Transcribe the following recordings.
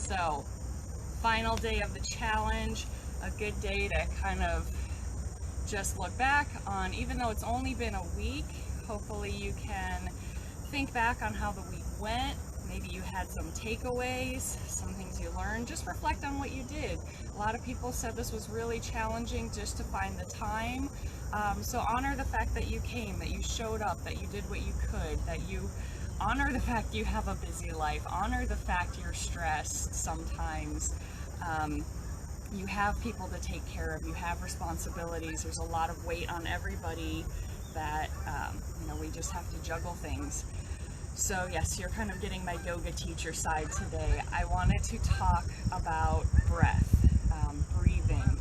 So, final day of the challenge, a good day to kind of just look back on, even though it's only been a week, hopefully you can think back on how the week went. Maybe you had some takeaways, some things you learned. Just reflect on what you did. A lot of people said this was really challenging just to find the time. So honor the fact that you came, that you showed up, that you did what you could, that you honor the fact you have a busy life, honor the fact you're stressed sometimes. You have people to take care of, you have responsibilities, there's a lot of weight on everybody that, we just have to juggle things. So yes, you're kind of getting my yoga teacher side today. I wanted to talk about breath, breathing,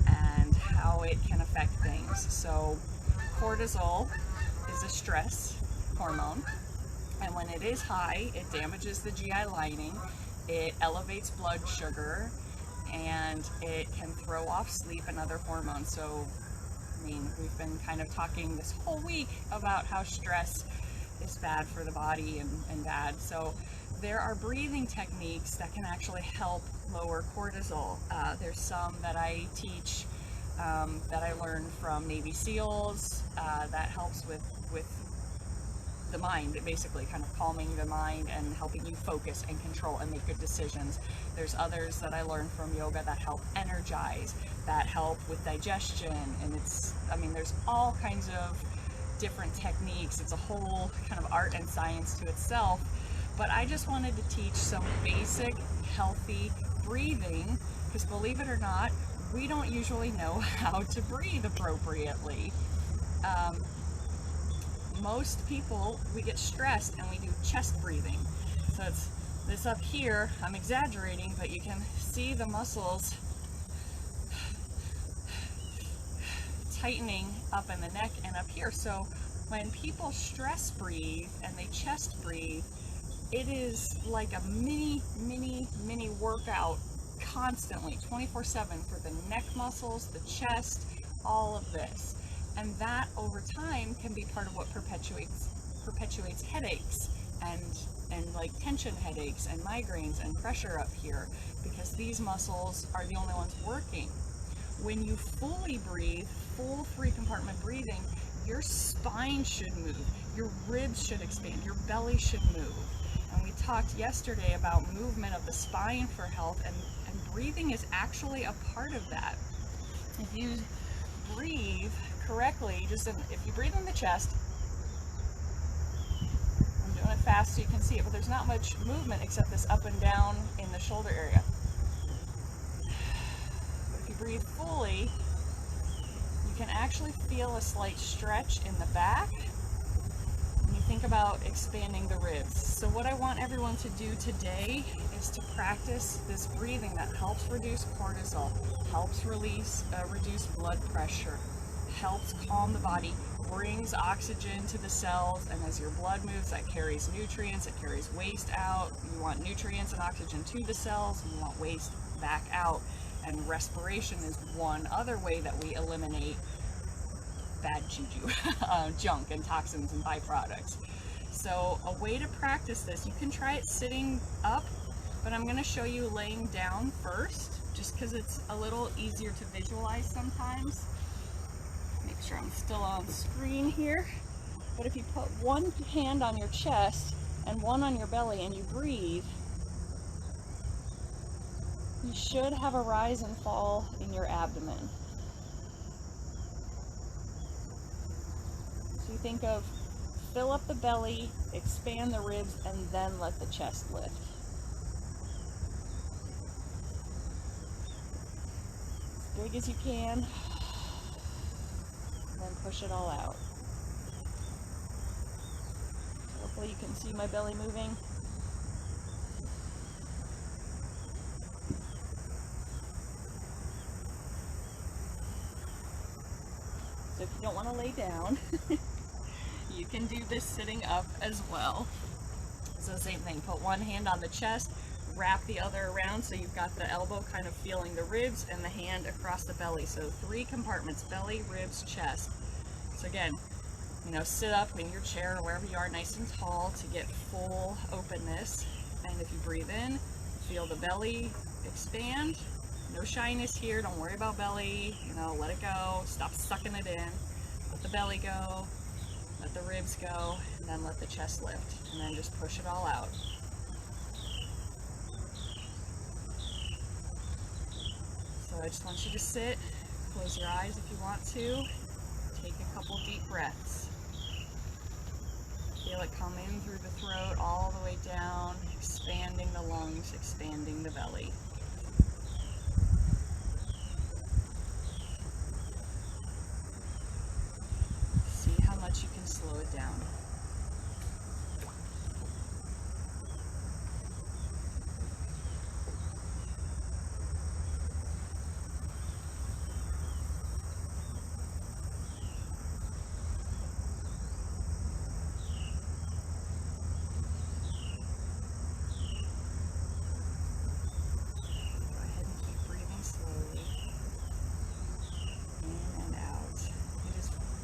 and how it can affect things. So cortisol is a stress hormone, and when it is high, it damages the GI lining, it elevates blood sugar, and it can throw off sleep and other hormones. So, we've been kind of talking this whole week about how stress is bad for the body and bad. So there are breathing techniques that can actually help lower cortisol. There's some that I teach that I learned from Navy SEALs that helps with the mind, basically kind of calming the mind and helping you focus and control and make good decisions. There's others that I learned from yoga that help energize, that help with digestion, and there's all kinds of different techniques. It's a whole kind of art and science to itself, but I just wanted to teach some basic healthy breathing, because believe it or not, we don't usually know how to breathe appropriately. Most people, we get stressed and we do chest breathing. So it's this up here, I'm exaggerating, but you can see the muscles tightening up in the neck and up here. So when people stress breathe and they chest breathe, it is like a mini workout constantly, 24/7 for the neck muscles, the chest, all of this. And that over time can be part of what perpetuates headaches and like tension headaches and migraines and pressure up here, because these muscles are the only ones working. When you fully breathe, full 3-compartment breathing, your spine should move, your ribs should expand, your belly should move. And we talked yesterday about movement of the spine for health, and breathing is actually a part of that. If you breathe correctly, if you breathe in the chest, I'm doing it fast so you can see it, but there's not much movement except this up and down in the shoulder area. But if you breathe fully, you can actually feel a slight stretch in the back when you think about expanding the ribs. So what I want everyone to do today is to practice this breathing that helps reduce cortisol, helps reduce blood pressure, helps calm the body, brings oxygen to the cells, and as your blood moves, that carries nutrients, it carries waste out. You want nutrients and oxygen to the cells, and you want waste back out. And respiration is one other way that we eliminate bad juju, junk and toxins and byproducts. So a way to practice this, you can try it sitting up, but I'm going to show you laying down first, just because it's a little easier to visualize sometimes. Make sure I'm still on screen here. But if you put one hand on your chest and one on your belly and you breathe, you should have a rise and fall in your abdomen. So you think of fill up the belly, expand the ribs, and then let the chest lift. As big as you can. Then push it all out. Hopefully you can see my belly moving. So if you don't want to lay down, you can do this sitting up as well. So same thing, put one hand on the chest, wrap the other around so you've got the elbow kind of feeling the ribs and the hand across the belly. So 3 compartments, belly, ribs, chest. So again, sit up in your chair or wherever you are nice and tall to get full openness. And if you breathe in, Feel the belly expand. No shyness here, don't worry about belly, let it go, stop sucking it in. Let the belly go, let the ribs go, and then let the chest lift, and then just push it all out. So I just want you to sit, close your eyes if you want to, take a couple deep breaths. Feel it come in through the throat all the way down, expanding the lungs, expanding the belly. See how much you can slow it down.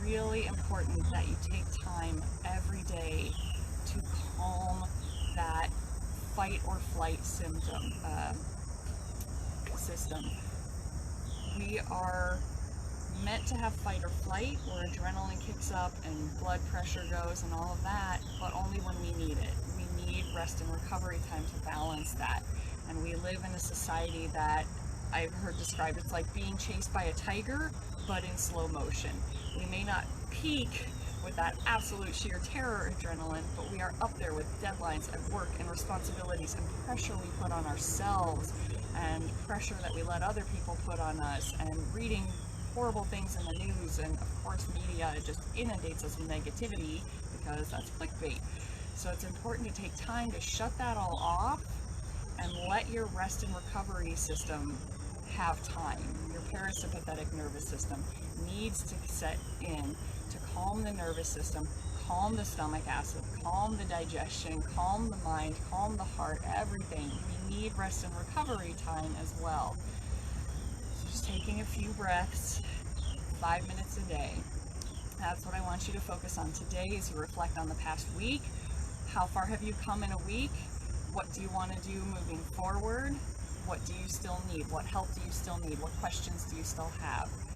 Really important that you take time every day to calm that fight or flight system. We are meant to have fight or flight, where adrenaline kicks up and blood pressure goes and all of that, but only when we need it. We need rest and recovery time to balance that. And we live in a society that I've heard described, it's like being chased by a tiger, but in slow motion. We may not peak with that absolute sheer terror adrenaline, but we are up there with deadlines at work and responsibilities and pressure we put on ourselves and pressure that we let other people put on us, and reading horrible things in the news, and of course media just inundates us with negativity because that's clickbait. So it's important to take time to shut that all off and let your rest and recovery system have time. Your parasympathetic nervous system needs to set in to calm the nervous system, calm the stomach acid, calm the digestion, calm the mind, calm the heart, everything. We need rest and recovery time as well. So just taking a few breaths, 5 minutes a day. That's what I want you to focus on today as you reflect on the past week. How far have you come in a week? What do you want to do moving forward? What do you still need? What help do you still need? What questions do you still have?